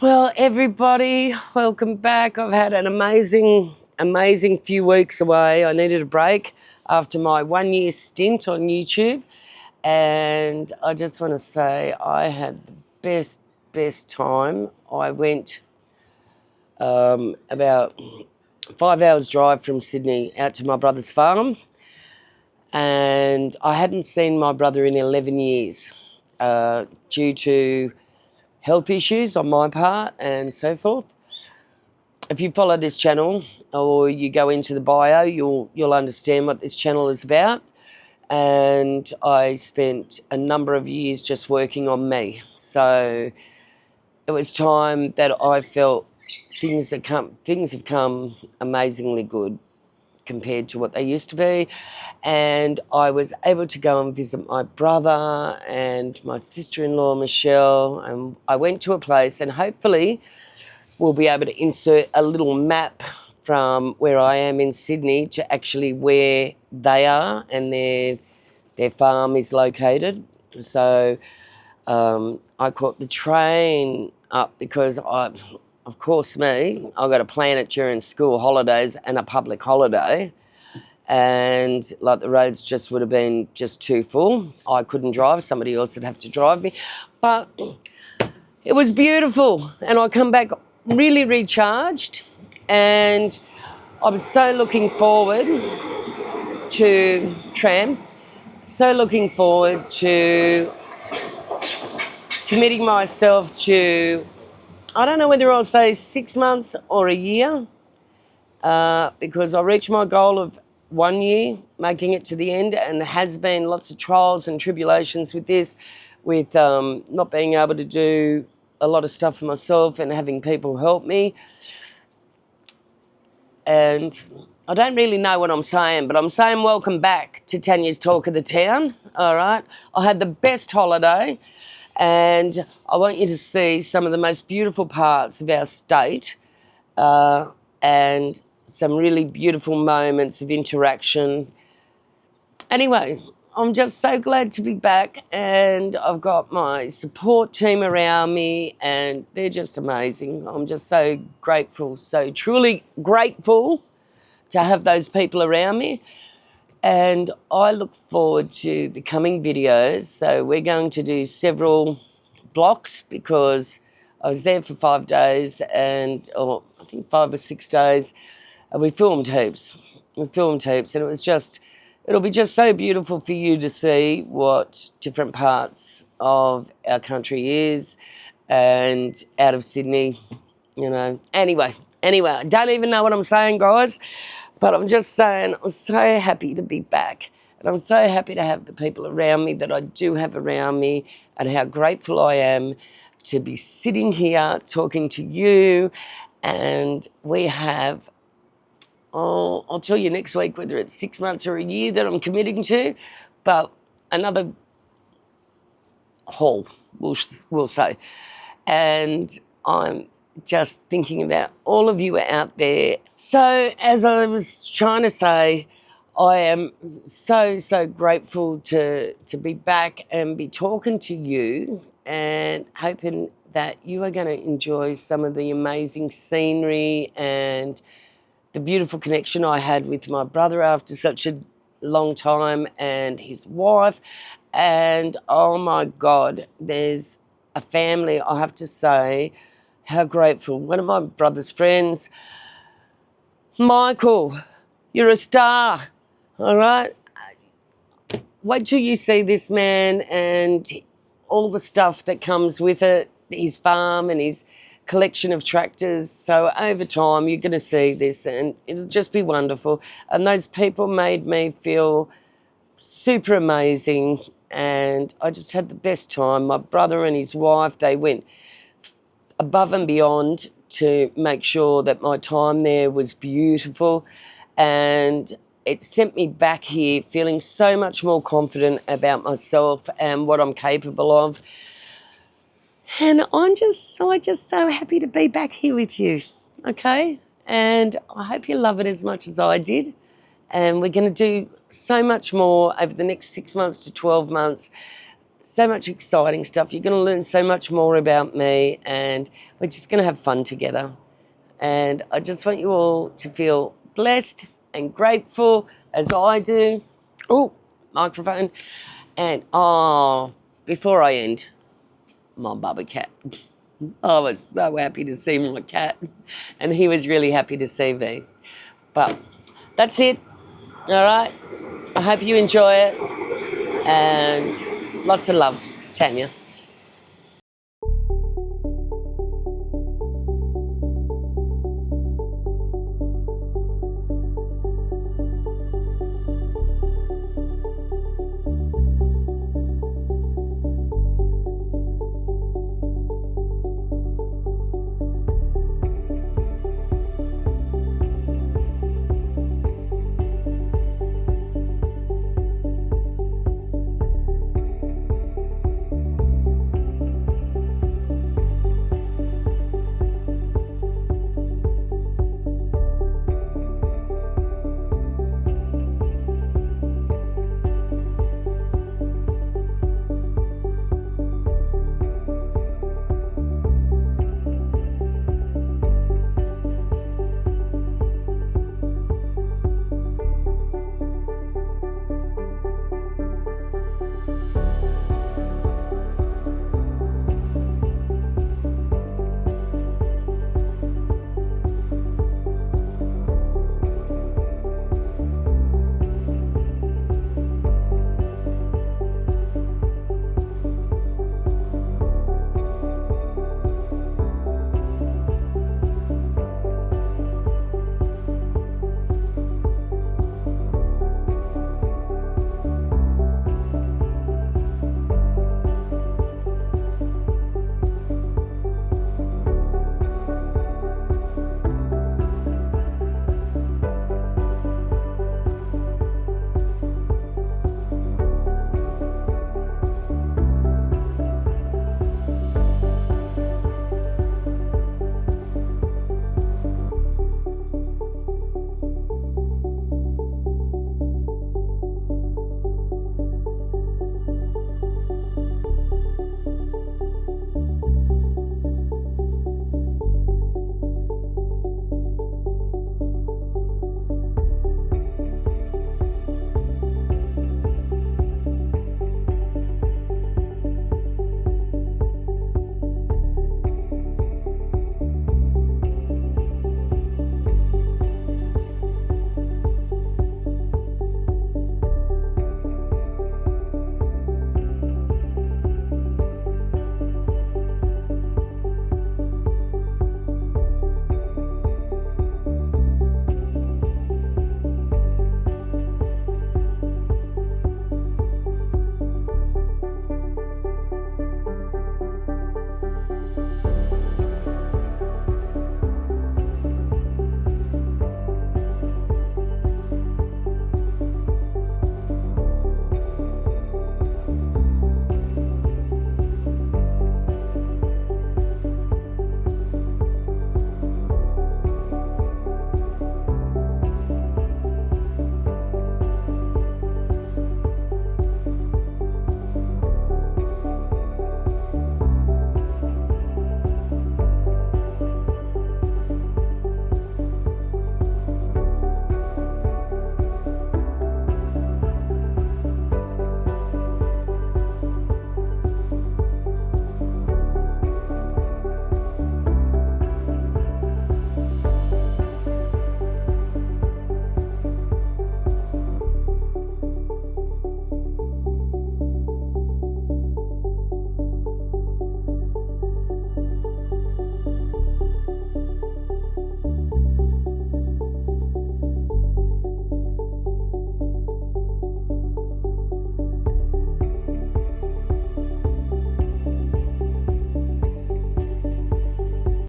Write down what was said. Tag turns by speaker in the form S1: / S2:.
S1: Well, everybody, welcome back. I've had an amazing few weeks away. I needed a break after my 1 year stint on YouTube. And I just want to say I had the best time. I went about 5 hours drive from Sydney out to my brother's farm. And I hadn't seen my brother in 11 years due to health issues on my part and so forth. If you follow this channel or you go into the bio, you'll understand what this channel is about. And I spent a number of years just working on me. So it was time that I felt things have come amazingly good compared to what they used to be. And I was able to go and visit my brother and my sister-in-law, Michelle. And I went to a place, and hopefully we'll be able to insert a little map from where I am in Sydney to actually where they are and their farm is located. So I caught the train up because of course I've got to plan it during school holidays and a public holiday. And like the roads just would have been just too full. I couldn't drive, somebody else would have to drive me. But it was beautiful, and I come back really recharged, and I'm so looking forward to committing myself to, I don't know whether I'll say 6 months or a year, because I reached my goal of 1 year, making it to the end, and there has been lots of trials and tribulations with this, with not being able to do a lot of stuff for myself and having people help me. And I don't really know what I'm saying, but I'm saying welcome back to Tanya's Talk of the Town, all right? I had the best holiday, and I want you to see some of the most beautiful parts of our state, and some really beautiful moments of interaction. Anyway, I'm just so glad to be back, and I've got my support team around me, and they're just amazing. I'm just so grateful, so truly grateful to have those people around me. And I look forward to the coming videos. So we're going to do several blocks because I was there for 5 days, or I think 5 or 6 days, and we filmed heaps. And it'll be just so beautiful for you to see what different parts of our country is, and out of Sydney, Anyway, I don't even know what I'm saying, guys, but I'm just saying I'm so happy to be back. And I'm so happy to have the people around me that I do have around me, and how grateful I am to be sitting here talking to you. And we have, I'll tell you next week whether it's 6 months or a year that I'm committing to, but another haul, we'll say. And I'm just thinking about all of you out there. So as I was trying to say, I am so grateful to be back and be talking to you, and hoping that you are going to enjoy some of the amazing scenery and the beautiful connection I had with my brother after such a long time, and his wife. And oh my God, there's a family, I have to say, how grateful. One of my brother's friends, Michael, you're a star, all right? Wait till you see this man and all the stuff that comes with it, his farm and his collection of tractors. So over time, you're going to see this, and it'll just be wonderful. And those people made me feel super amazing, and I just had the best time. My brother and his wife, they went above and beyond to make sure that my time there was beautiful, and it sent me back here feeling so much more confident about myself and what I'm capable of. And I'm just so happy to be back here with you, okay? And I hope you love it as much as I did. And we're going to do so much more over the next 6 months to 12 months. so much exciting stuff. You're going to learn so much more about me, and we're just going to have fun together. And I just want you all to feel blessed and grateful as I do. Oh, microphone. And before I end, my bubba cat. I was so happy to see my cat, and he was really happy to see me. But that's it. All right. I hope you enjoy it, and lots of love, Tanya.